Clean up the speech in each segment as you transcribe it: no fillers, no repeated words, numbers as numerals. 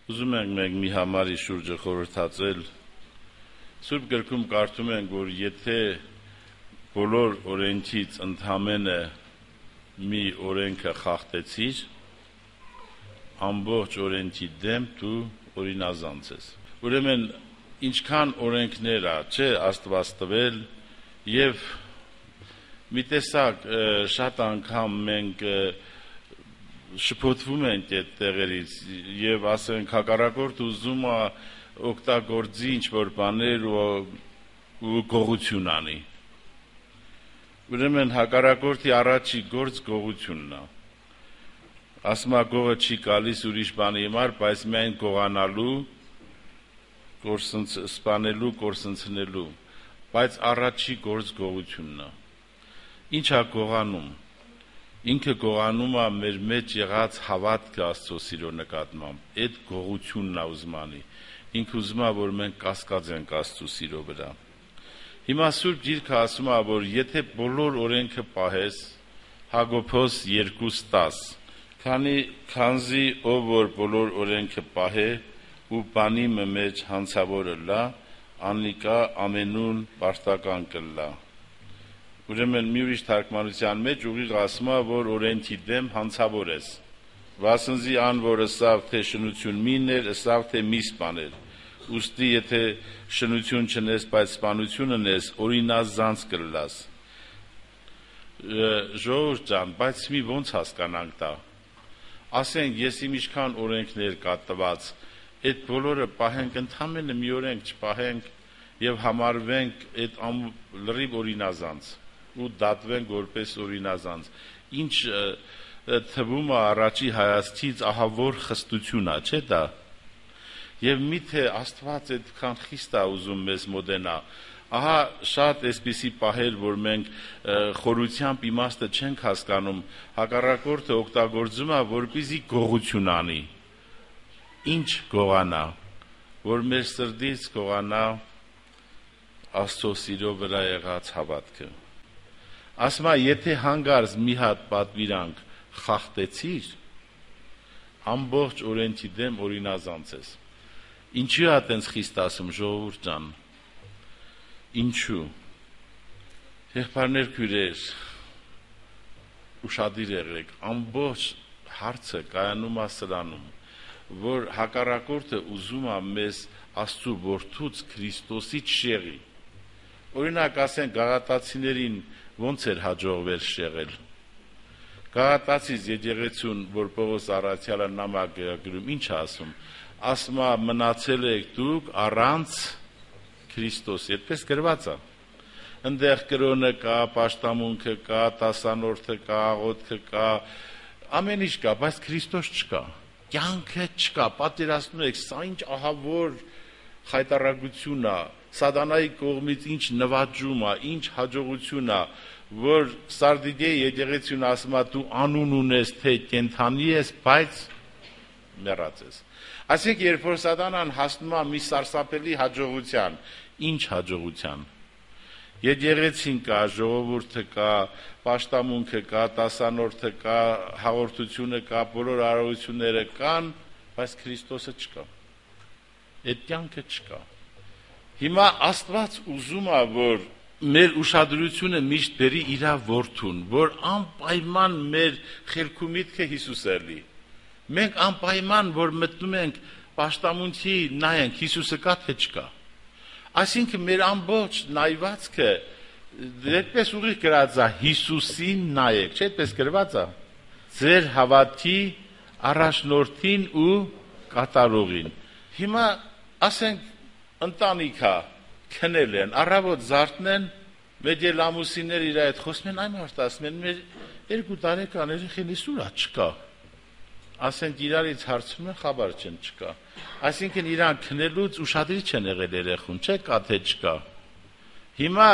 Ուզում ենք մենք մի համարի շուրջը խորհրդածել, Սուրբ գրքում կարդում ենք, որ եթե բոլոր օրենքից ընդամենը մի օրենքը խախտեցիր, ամբողջ օրենքի դեմ դու օրինազանց ես։ Ուրեմն ինչքան օրենքներ ա, չէ, Աստված տվել, եւ մի տեսակ շատ անգամ մենք շփոթվում ենք այդ տեղերից եւ ասենք հակառակորդ ուզում է օգտագործի ինչ-որ բաներ ու գողություն անի։ Ուրեմն հակառակորդի առաջի գործ գողությունն է։ Ասում է գողը չի գալիս ուրիշ բանի համար, բայց միայն գողանալու, սպանելու, կորսնցնելու, բայց առաջի գործ գողությունն է։ Ինչ է գողանում։ Ինքը գողանում է մեր մեջ եղած հավատքը Աստծո սիրո նկատմամբ, այդ գողությունն է ուզում անի։ Ինքը ուզում է, որ մենք կասկածենք Աստծո սիրո վրա։ Հիմա Սուրբ Գիրքը ասում է, որ եթե բոլոր օրենքը պահես, Հակոբոս 2:10, քանզի ով որ բոլոր օրենքը պահե ու բանի մեջ հանցավորը լա, անիկա ամենուն պարտական կլա։ Ուրեմն մի ուրիշ թարգմանության մեջ ուղիղ ասում է, որ օրենքի դեմ հանցավոր ես։ Վասնզի ան որ ըսավ թե շնություն միներ, ըսավ թե մի սպաներ։ Ուստի եթե շնություն չնես, բայց սպանություն ունես, օրինազանց կլաս։ Ժողովուրդ ջան, բայց մի ոնց հասկանանք դա։ Ասենք ես իմ ինչքան օրենքներ կա տված, այդ բոլորը պահենք, ընդամենը մի օրենք չպահենք եւ համարվենք այդ լրիվ օրինազանց ու դատվենք որպես օրինազանց։ Ինչ թվում է առաջի հայացքից ահավոր խստություն է, չէ՞ դա։ Եվ միթե Աստված այդքան խիստ է ուզում մեզ մոտենա։ Ահա շատ այսպիսի պահեր, որ մենք խորությամբ իմաստը չենք հասկանում, հակառակորդը օգտագործում է, որպեսզի գողություն անի։ Ինչ գողանա, որ մեր սրտից գողանա Աստծո սիրո վրա եղած հավատքը։ Ասում է, եթե հանգարց մի հատ պատվիրանք խախտեցիր, ամբողջ օրենքի դեմ օրինազանց ես։ Ինչու է այդպես խիստ ասում, ժողովուրդ ջան։ Ինչու։ Եղբայրներ, քույրեր, ուշադիր եղեք, ամբողջ հարցը կայանում է սրանում, որ հակառակորդը ուզում է մեզ Աստծո որդուց Քրիստոսից շեղի։ Օրինակ ասենք գաղատացիներին ոնց էր հաջողվել շեղել։ Գաղատացիս եկեղեցուն, որ Պողոս առաքյալը նամակ գրում, ինչ ասում։ Ասում է մնացել եք դուք առանց Քրիստոսի, այդպես գրված է։ Այնտեղ կրոնը կա, պաշտամունքը կա, տասանորդը կա, աղոթքը կա, ամեն ինչ կա, բայց Քրիստոս չկա։ Կյանքը չկա, պատկերացնում եք, սա ինչ ահավոր խայտարակություն է, սատանայի կողմից ինչ նվաճում է, ինչ հաջողություն է, որ Սարդիգեի եկեղեցին ասում է դու անուն ունես, թե կենթանի ես, բայց մեռած ես։ Այսինքն երբ որ սատանան հասնում է մի սարսափելի հաջողության, ինչ հաջողության։ Եկեղեցին կա, ժողովուրդը կա, պաշտամունքը կա, տասանորդը կա, հաղորդությունը կա, բոլոր արարողությունները կան, բայց Քրիստոսը չկա։ Այդ կյանքը չկա։ Հիմա Աստված ուզում է, որ մեր ուշադրությունը միշտ բերի իր որդուն, որ անպայման մեր խելքու միտքը Հիսուսը լի։ Մենք անպայման, որ մտնում ենք պաշտամունքի նայենք, Հիսուսը կա թե չկա։ Այսինքն մեր ամբողջ նայվածքը դեպպես ուղիղ գրած է Հիսուսին նայեք, չէ՞ այդպես գրված է։ Ձեր հավատքի առաջնորդին ու կատարողին։ Հիմա ասենք ընտանիքա քնել են, առավոտ զարթնեն, մեկ էլ ամուսիններ իր հետ խոսում են, այ մարդ ասում են, մեր 2 տարեկան երեխան իսուրա չկա։ Ասենք իրարից հարցում են, խաբար չեն չկա։ Այսինքն իրան քնելուց ուշադրի չեն եղել երեխուն, չէ՞ կա թե չկա։ Հիմա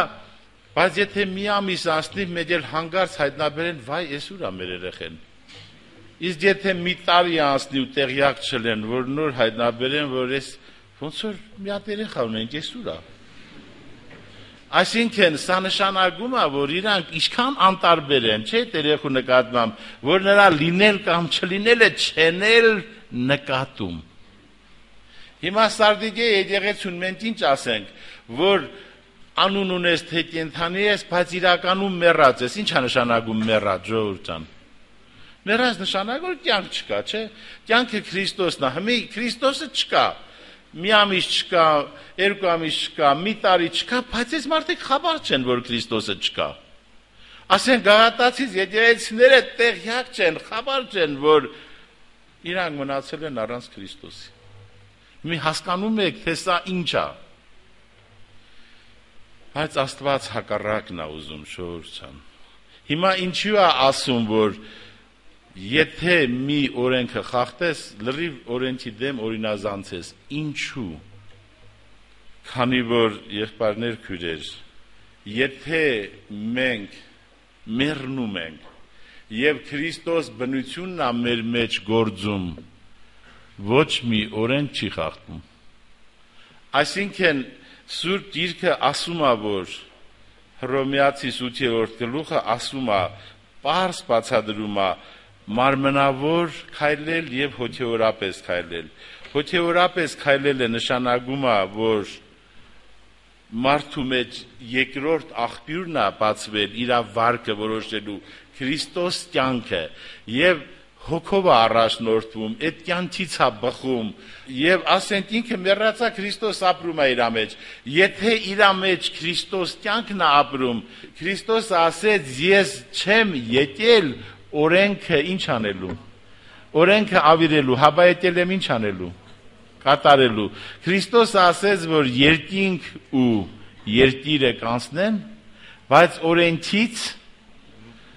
բայց եթե մի ամիս անցնի, մեկ էլ հանգարց հայտնաբերեն, վայ, էսուրա մեր երեխան։ Իսկ եթե մի տարի անցնի ու տեղյակ չլեն, որ նոր հայտնաբերեն, որ էս ոնց որ մի հատ երեխա ունենք, էսուրա։ Այսինքն սա նշանակում է, որ իրանք ինչքան անտարբեր են, չէ՞ երեխու նկատմամբ, որ նրա լինել կամ չլինելը չեն էլ նկատում։ Հիմա Սարդիգե եկեղեցուն մենք ինչ ասենք, որ անուն ունես թե կենթանի ես, բայց իրականում մեռած ես, ի՞նչ է նշանակում մեռած, ժողովուրդ ջան։ Մեռած նշանակում որ կյանք չկա, չէ՞։ Կյանքը Քրիստոսն է, հիմա Քրիստոսը չկա։ Մի ամիս չկա, երկու ամիս չկա, մի տարի չկա, բայց այս մարդիկ խաբար չեն, որ Քրիստոսը չկա։ Ասեն գաղատացից եկեղեցիները տեղյակ չեն, խաբար չեն, որ իրանք մնացել են առանց Քրիստոսի։ Մի հասկանում եք, թե սա ինչ է։ Բայց Աստված հակառակն է ուզում, ժողովուրդ ջան։ Հիմա ինչու է ասում, որ եթե մի օրենքը խախտես, լրիվ օրենքի դեմ օրինազանցես, ինչու։ Քանի որ եղբայրներ քույրեր, եթե մենք մեռնում ենք եւ Քրիստոս բնությունն է մեր մեջ գործում, ոչ մի օրենք չի խախտում։ Այսինքն Սուրբ Գիրքը ասում է, որ Հռոմեացիս 8-րդ գլուխը ասում է, պարզ բացադրում է մարմնավոր քայլել եւ հոգեորապես քայլել։ Հոգեորապես քայլելը նշանակում է, որ մարդու մեջ երկրորդ աղբյուրն է բացվել իր վարկը որոշելու Քրիստոս կյանքը եւ հոգով է առաջնորդվում, այդ կյանքից է բխում եւ ասենք ինքը մեռածա Քրիստոս ապրում է իր մեջ։ Եթե իր մեջ Քրիստոս կյանքն է ապրում, Քրիստոսը ասեց ես չեմ եկել օրենքը ինչ անելու։ Օրենքը ավիրելու, հաբա եկել եմ ինչ անելու։ Կատարելու։ Քրիստոսը ասեց, որ երկինք ու երկիրը կանցնեն, բայց օրենքից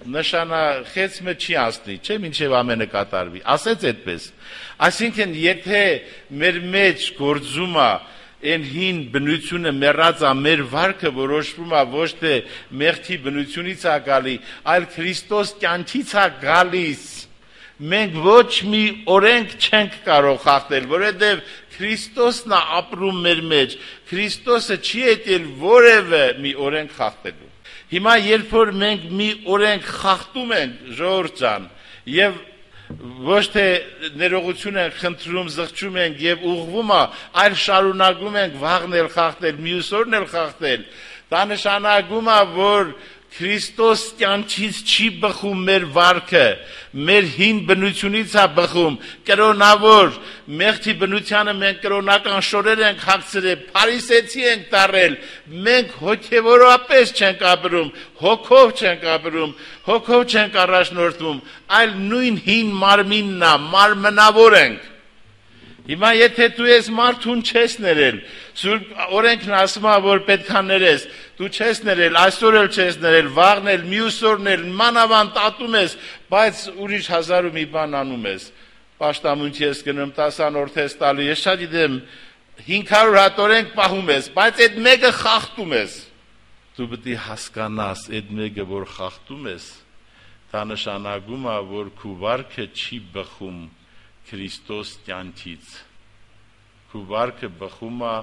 նշանախեցմը չի անցնի, չէ՞, մինչև ամենը կատարվի։ Ասեց այդպես։ Այսինքն, եթե մեր մեջ գործում է այն հին բնությունը մեռած է, մեր վարքը որոշվում է ոչ թե մեղքի բնությունից է գալի, այլ Քրիստոս կյանքից է գալիս։ Մենք ոչ մի օրենք չենք կարող խախտել, որովհետև Քրիստոսն է ապրում մեր մեջ։ Քրիստոսը չի եկել որևէ մի օրենք խախտելու։ Հիմա երբ որ մենք մի օրենք խախտում ենք, ժողովուրդ ջան, եւ ոչ թե ներողություն ենք խնդրում, զղջում ենք եւ ուղղվում է, այլ շարունակում ենք վաղն էլ խախտել, մյուս օրն էլ խախտել, դա նշանակում է, որ Քրիստոս կյանքից չի բխում մեր վարքը, մեր հին բնությունից է բխում, կրոնավոր, մեղքի բնությանը մենք կրոնական շորեր ենք հագցրել, փարիսեցի ենք դառել, մենք հոգևորապես չենք ապրում, հոգով չենք ապրում, հոգով չենք առաջնորդվում, այլ նույն հին մարմինն է, մարմնավոր ենք։ Հիմա եթե դու ես մարդուն չես ներել, Սուրբ օրենքն ասում է, որ պետք է ներես, դու չես ներել, այսօր էլ չես ներել, վաղն էլ, մյուս օրն էլ, մանավանդ ատում ես, բայց ուրիշ հազար ու մի բան անում ես։ Պաշտամունք ես գնում 10-րդ ես տալու, ես շատ գիտեմ 500 հատ օրենք պահում ես, բայց այդ մեկը խախտում ես։ Դու պետք է հասկանաս, այդ մեկը որ խախտում ես, դա նշանակում է, որ քո վարքը չի բխում Քրիստոս կյանքից։ Քո վարքը բխում է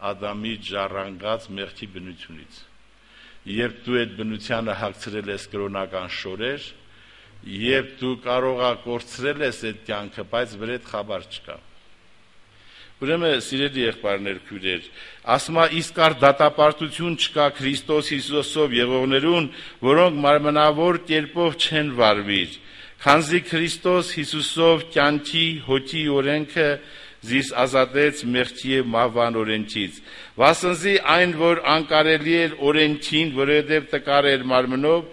Ադամի ժառանգած մեղքի բնությունից։ Երբ դու այդ բնությանը հագցրել ես կրոնական շորեր, երբ դու կարող ես կորցրել ես այդ կյանքը, բայց վրեդ խաբար չկա։ Ուրեմն սիրելի եղբայրներ, քույրեր, ասում է իսկար դատապարտություն չկա Քրիստոս Հիսուսով եղողներուն, որոնք մարմնավոր կերպով չեն վարվիր, քանզի Քրիստոս Հիսուսով կյանքի հոգի օրենքը զիս ազատեց մեղքի և մահվան օրենքից։ Վասնզի այն, որ անկարելի էր օրենքին, որովհետև տկար էր մարմնով,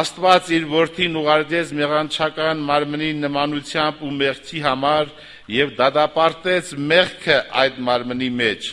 Աստված իր որդին ուղարկեց մեղանչական մարմնի նմանությամբ ու մեղքի համար և դատապարտեց մեղքը այդ մարմնի մեջ,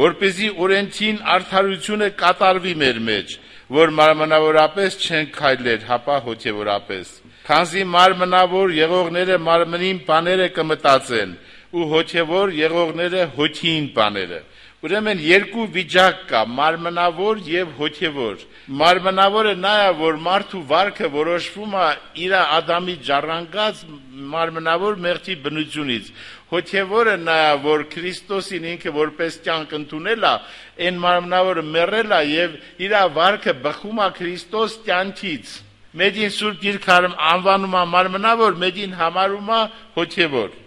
որպեսզի օրենքին արդարությունը կատարվի մեր մեջ, որ մարմնավորապես չեն քայլեր, հապա հոգևորապես։ Քանզի մարմնավոր եղողները մարմնին բաները կմտածեն, ու հոգևոր եղողները հոգին բաները։ Ուրեմն երկու վիճակ կա, մարմնավոր եւ հոգևոր։ Մարմնավորը նա է, որ մարդու վարքը որոշվում է իր Ադամի ժառանգած մարմնավոր մեղքի բնությունից։ Հոգևորը նա է, որ Քրիստոսին ինքը որպես կյանք ընդունել է, այն մարմնավորը մեռել է եւ իր վարքը բխում է Քրիստոս կյանքից։ Մեդին Սուրբ Գիրքը անվանում է մարմնավոր, մեդին համարում է հոգևոր։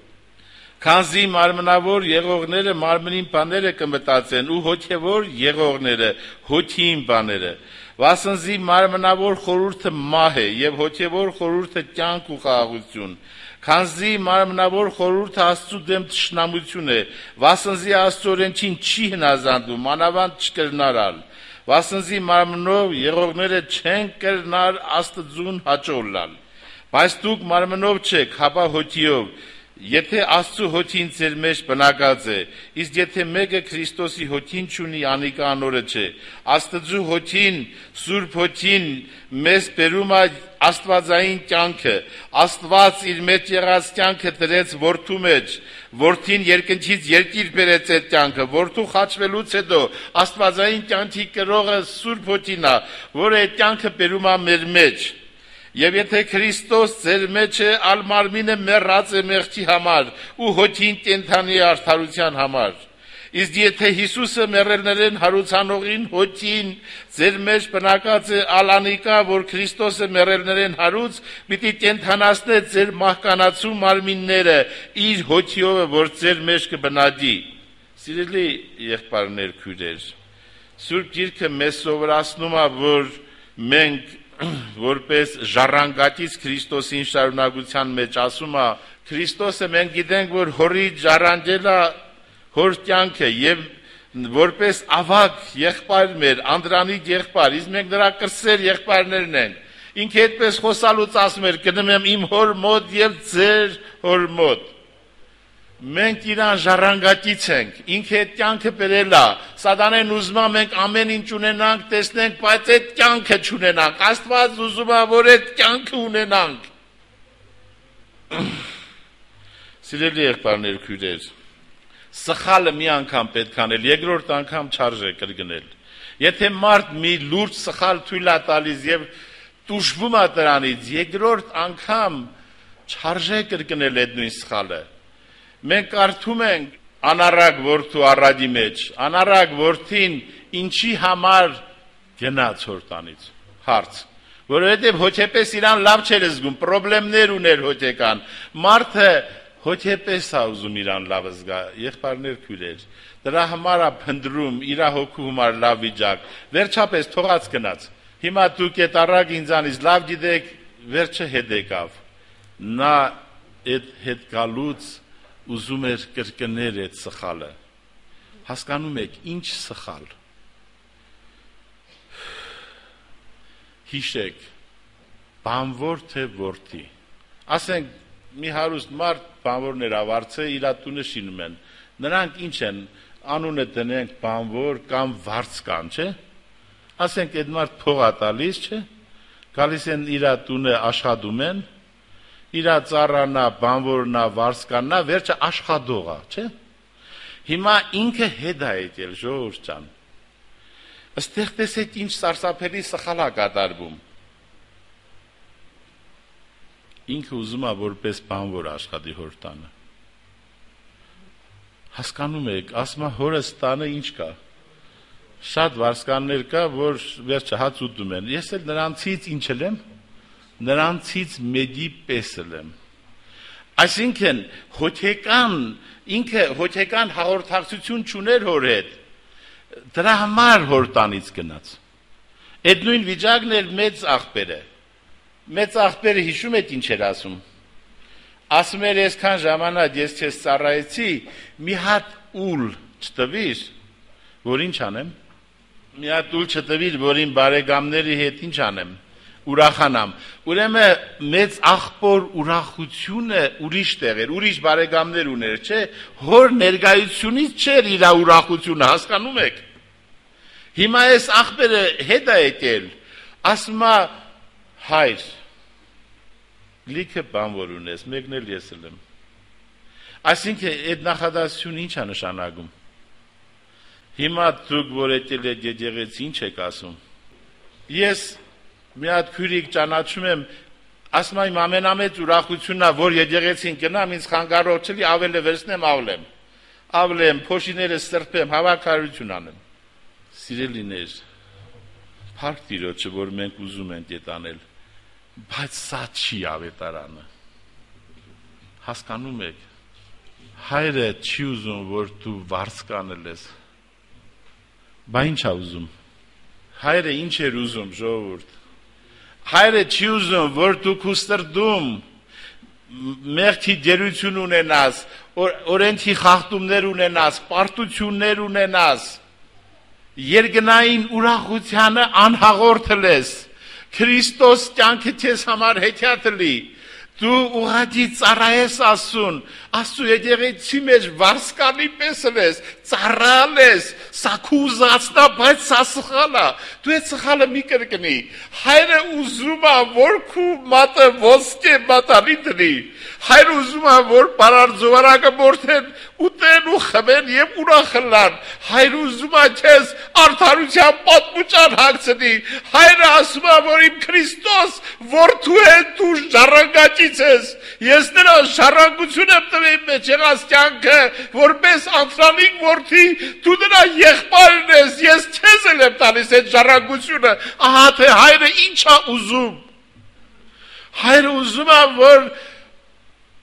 Քանզի մարմնավոր եղողները մարմնին բաները կմտածեն ու հոգևոր եղողները հոգին բաները։ Վասնզի մարմնավոր խորհուրդը մահ է եւ հոգևոր խորհուրդը կյանք ու խաղաղություն։ Քանզի մարմնավոր խորհուրդը Աստծո դեմ թշնամություն է, վասնզի Աստծո օրենքին չի հնազանդում, մանավանդ չկրնարալ։ Վասնզի մարմնով եղողները չեն կրնար Աստծուն հաճոլալ։ Բայց դուք մարմնով չեք, հապա հոգիով։ Եթե Աստծո հոգին ձեր մեջ բնակած է, իսկ եթե մեկը Քրիստոսի հոգին չունի, անիկա անորը չէ։ Աստծո հոգին, Սուրբ հոգին մեզ բերում է աստվածային կյանքը։ Աստված իր մեջ եղած կյանքը դրեց որդու մեջ։ Որդին երկնքից երկիր բերեց այդ կյանքը։ Որդու խաչվելուց հետո աստվածային կյանքի կրողը Սուրբ հոգին է, որը այդ կյանքը բերում է մեր մեջ։ Եվ եթե Քրիստոս ձեր մեջ է, ալ մարմինը մեռած է մեղքի համար ու հոգին կենդանի արդարության համար։ Իսկ եթե Հիսուսը մեռելներին հարուցանողին հոգին ձեր մեջ բնակած է, ալ անիկա, որ Քրիստոսը մեռելներին հարուց, պիտի կենդանացնե ձեր մահկանացու մարմինները իր հոգիով, որ ձեր մեջ կբնակի։ Սիրելի եղբայրներ, քույրեր, Սուրբ Գիրքը մեզ սովորացնում է, որ մենք որպես ժառանգատից Քրիստոսին շարունակության մեջ ասում է, Քրիստոսը մենք գիտենք, որ հորի ժառանգել է հոր կյանքը եւ որպես ավակ եղբայր մեր, անդրանիկ եղբայր, իսկ մենք նրա կրսեր եղբայրներն ենք։ Ինքը այդպես խոսալուց ասում էր, գնում եմ իմ հոր մոտ եւ ձեր հոր մոտ։ Մենք իրան ժառանգատից ենք, ինքը այդ կյանքը բերել է, սատանեն ուզում է մենք ամեն ինչ ունենանք, տեսնենք, բայց այդ կյանքը չունենանք, Աստված ուզում է, որ այդ կյանքը ունենանք։ Սիրելի եղբայրներ, քույրեր, սխալը մի անգամ պետք անել, երկրորդ անգամ չարժե կրկնել։ Եթե մարդ մի լուրջ սխալ թույլ է տալիս եւ տուժվում է դրանից, երկրորդ անգամ չարժե կրկնել այդ նույն սխալը։ Մենք կարդում ենք անառակ որդու առադի մեջ, անառակ որդին ինչի համար գնաց հորտանից, հարց, որովհետև հոգեպես իրան լավ չէր զգում, պրոբլեմներ ուներ հոգեկան, մարդը հոգեպես է ուզում իրան լավ զգա, եղբայրներ, քույրեր, դրա համար է փնտրում իր հոգու համար լավ վիճակ, վերջապես թողած գնաց, հիմա դուք այդ առակ ինձանից լավ գիտեք, վերջը հետ եկավ, նա այդ հետ գալուց ուզում էր կրկնել այդ սխալը, հասկանում եք, ինչ սխալ, հիշեք, բանվոր թե որդի, ասենք մի հարուստ մարդ բանվորներ ավարձը իրա տունը շինում են, նրանք ինչ են, անունը տնենք բանվոր կամ վարձկան, չէ, ասենք այդ մարդ փող է տալիս, չէ, գալիս են իրա տունը աշխատում են, իրա ծառանա, բանվորնա, վարձկաննա, վերջը աշխատողա, չէ, հիմա ինքը հետ է եկել, ժողովուրդ ջան, Այստեղ տեսեք ինչ սարսափելի սխալ է կատարվում։ Ինքը ուզում է որպես բանվոր աշխատի հոր տանը։ Հասկանում եք, ասում է հորս տանը ինչ կա։ Շատ վարսկաններ կա, որ վերջը հաց ուտում են։ Ես էլ նրանցից ինչ եմ, նրանցից մեկի պես եմ։ Այսինքն հոգեկան, ինքը հոգեկան հաղորդակցություն չուներ հոր հետ։ Դրա համար հոր տանից գնաց։ Այդ նույն վիճակն էլ մեծ աղբերը։ Մեծ աղբերը հիշում եք ինչ էր ասում։ Ասում էր այսքան ժամանակ ես քեզ ծառայեցի, մի հատ ուլ չտվիր, որ ինչ անեմ։ Մի հատ ուլ չտվիր, որ իմ բարեկամների հետ ինչ անեմ, ուրախանամ։ Ուրեմն մեծ աղբոր ուրախությունը ուրիշ տեղ էր, ուրիշ բարեկամներ ուներ, չէ՞, հոր ներկայությունից չէր իր ուրախությունը, հասկանում եք։ Հիմա այս աղբերը հետ է եկել, ասում է հայր, լիքը բանվոր ունես, մեկն էլ ես եմ։ Այսինքն այդ նախադասությունը ինչ է նշանակում։ Հիմա դուք որ եկել եք եկեղեցի ինչ եք ասում։ Ես մի հատ քույրիկ ճանաչում եմ, ասում եմ ամենամեծ ուրախությունն է, որ եկեղեցին գնամ, ինձ խանգարող չլի, ավելի վերցնեմ, ավլեմ, փոշիները սրբեմ, հավաքարություն անեմ։ Սիրելիներ, փառք Տիրոջը, որ մենք ուզում ենք այդ անել, բայց սա չի ավետարանը։ Հասկանում եք, հայրը չի ուզում, որ դու վարձկանել ես, բա ինչ է ուզում, հայրը ինչ էր ուզում, ժողովուրդ, հայրը չի ուզում, որ դու քու սրտում մեղքի դերություն ունենաս, օրենքի խախտումներ ունենաս, պարտություններ ունենաս, երկնային ուրախությանը անհաղորդել ես, Քրիստոս կյանքը քեզ համար հեքիաթլի, դու ուղղակի ծառայես Աստծուն, Աստծու եկեղեցի մեջ վարսկանի պես ես, ծառալ ես, սա քու ուզածն է, բայց սա սխալ է, դու այդ սխալը մի կրկնի, հայրը ուզում է, որ քու մատը ոսկե մատանի դնի, հայրը ուզում է, որ բարարձովարակը մորթեն, ուտեն ու խմեն և ուրախլան, հայրը ուզում է քեզ արդարության պատմուճան հագցնի, հայրը ասում է, որ իմ Քրիստոս որդու է դու ժառանգակից ես, ես նրա ժառանգություն եմ տվել իմ մեջ եղած կյանքը, որպես անձնալին որդի դու նրա եղբայրն ես, ես քեզ էլ եմ տալիս այդ ժառանգությունը, ահա թե հայրը ինչ է ուզում, հայրը ուզում է, որ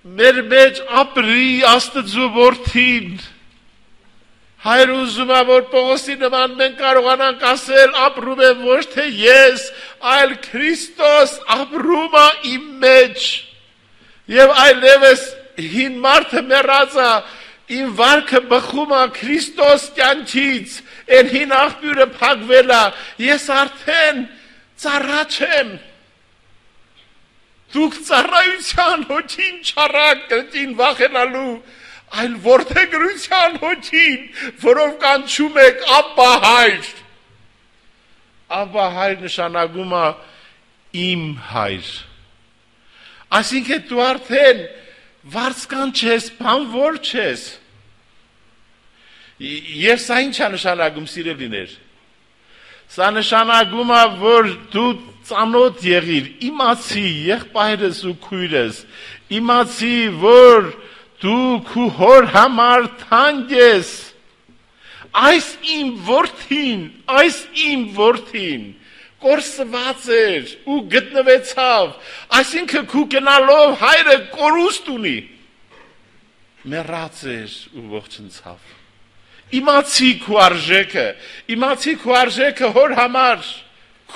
մեր մեջ ապրի Աստծու որդին, հայր ուզում է, որ Պողոսի նման մենք կարողանանք ասել, ապրում եմ ոչ թե ես, այլ Քրիստոս ապրում է իմ մեջ, և այլևս հին մարդը մեռած է, իմ վարքը բխում է Քրիստոս կյանքից, այն հին աղբյուրը փակվել է, ես արդեն ծառա չեմ, դուք ծառայության հոգին չառակ կրկին վախենալու, այլ որդեգրության հոգին, որով կանչում եք Աբբա հայր։ Աբբա հայր նշանակում է իմ հայր։ Այսինքն դու արդեն վարձկան չես, բանվոր չես։ Եվ սա ինչ է նշանակում, սիրելիներ։ Սա նշանակում է, որ դու ծանոթ եղիր, իմացի եղբայրս ու քույրս, իմացի, որ դու քու հոր համար թանկ ես, այս իմ որդին, կորսված էր ու գտնվեցավ, այսինքն քու գնալով հայրը կորուստ ունի, մեռած էր ու ողջնցավ, իմացի քու արժեքը հոր համար,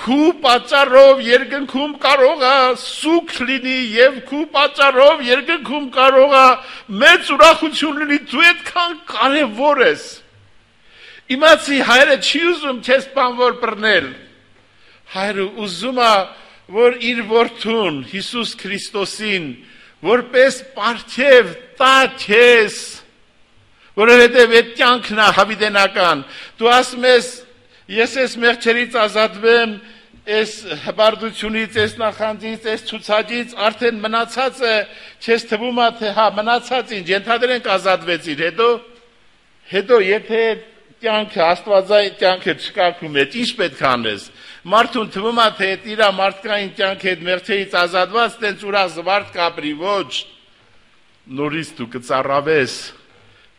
քու պատճառով երկնքում կարող է սուգ լինի և քու պատճառով երկնքում կարող է մեծ ուրախություն լինի, դու այդքան կարևոր ես։ Իմացի հայրը չի ուզում քեզ բանվոր բռնել, հայրը ուզում է, որ իր որդուն Հիսուս Քրիստոսին որպես պարգև տա քեզ, որովհետև այդ կյանքն է հավիտենական, դու ասում ես ես ես մեղքերից ազատվեմ, ես հբարդությունից, ես նախանձից, ես ցուցակից, արդեն մնացածը չես թվում է, թե հա մնացած ինչ, ենթադրենք ազատվեցիր, հետո եթե կյանքը, աստվածային կյանքը չկակում է, ինչ պետք անես, մարդուն թվում է, թե իր մարդկային կյանքը այդ մեղքերից ազատված, տենց ուրախ զվարթ կապրի, ոչ, նորից դու կծառավես,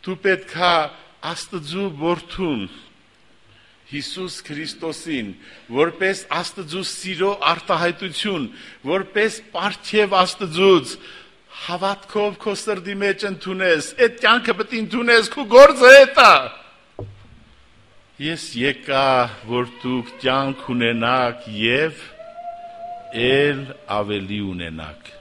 դու պետք է Աստծու որդուն, Հիսուս Քրիստոսին, որպես Աստծու սիրո արտահայտություն, որպես պարգև Աստծուց, հավատքով քո սրտի մեջ ընդունես, այդ կյանքը պետք է ընդունես, քո գործը էդ է։ Ես եկա, որ դուք կյանք ունենաք և էլ ավելի ունենաք։